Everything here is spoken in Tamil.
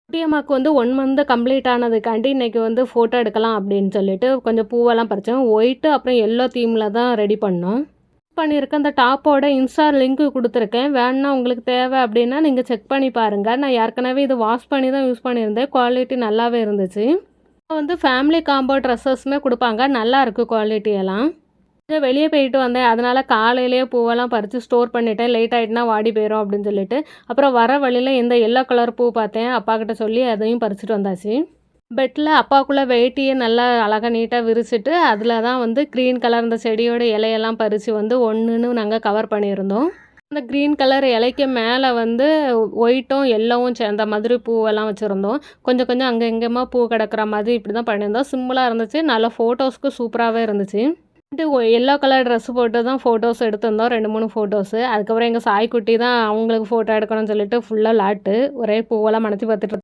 குட்டியம்மாவுக்கு வந்து 1 மந்த் கம்ப்ளீட் ஆனதுக்காண்டி இன்றைக்கி வந்து ஃபோட்டோ எடுக்கலாம் அப்படின்னு சொல்லிட்டு கொஞ்சம் பூவெல்லாம் பறித்தோம். ஒயிட்டு அப்புறம் எல்லோ தீமில் தான் ரெடி பண்ணோம். பண்ணியிருக்கேன். அந்த டாப்போட இன்ஸ்டா லிங்க்கு குடுத்துருக்கேன். வேணுனா உங்களுக்கு தேவை அப்படின்னா நீங்கள் செக் பண்ணி பாருங்கள். நான் ஏற்கனவே இது வாஷ் பண்ணி தான் யூஸ் பண்ணியிருந்தேன். குவாலிட்டி நல்லாவே இருந்துச்சு. வந்து ஃபேமிலி காம்போ ட்ரெஸ்ஸஸுமே குடுப்பாங்க. நல்லாயிருக்கு குவாலிட்டி எல்லாம். கொஞ்சம் வெளியே போயிட்டு வந்தேன். அதனால் காலையிலேயே பூவெல்லாம் பறித்து ஸ்டோர் பண்ணிட்டேன். லேட் ஆகிட்டுனா வாடி போயிடும் அப்படின்னு சொல்லிட்டு. அப்புறம் வர வழியில் இந்த எல்லோ கலர் பூ பார்த்தேன். அப்பாக்கிட்ட சொல்லி அதையும் பறிச்சுட்டு வந்தாச்சு. பெட்டில் அப்பாக்குள்ளே வேட்டியை நல்லா அழகாக நீட்டாக விரிச்சிட்டு அதில் தான் வந்து க்ரீன் கலர் இந்த செடியோட இலையெல்லாம் பறித்து வந்து ஒன்றுன்னு நாங்கள் கவர் பண்ணியிருந்தோம். அந்த க்ரீன் கலர் இலைக்கு மேலே வந்து ஒயிட்டும் எல்லோவும் சேர்ந்த மாதிரி பூவெல்லாம் வச்சுருந்தோம். கொஞ்சம் கொஞ்சம் அங்கே எங்கேயுமா பூ கிடக்கிற மாதிரி இப்படி தான் பண்ணியிருந்தோம். சிம்பிளாக இருந்துச்சு. நல்ல ஃபோட்டோஸ்க்கு சூப்பராகவே இருந்துச்சு. எல்லோ கலர் ட்ரெஸ் போட்டு தான் ஃபோட்டோஸ் எடுத்திருந்தோம். 2, 3 ஃபோட்டோஸு. அதுக்கப்புறம் எங்கள் சாய்க்குட்டி தான் அவங்களுக்கு ஃபோட்டோ எடுக்கணும்னு சொல்லிட்டு ஃபுல்லாக லாட்டு ஒரே பூவெல்லாம் மணத்தி பார்த்துட்டு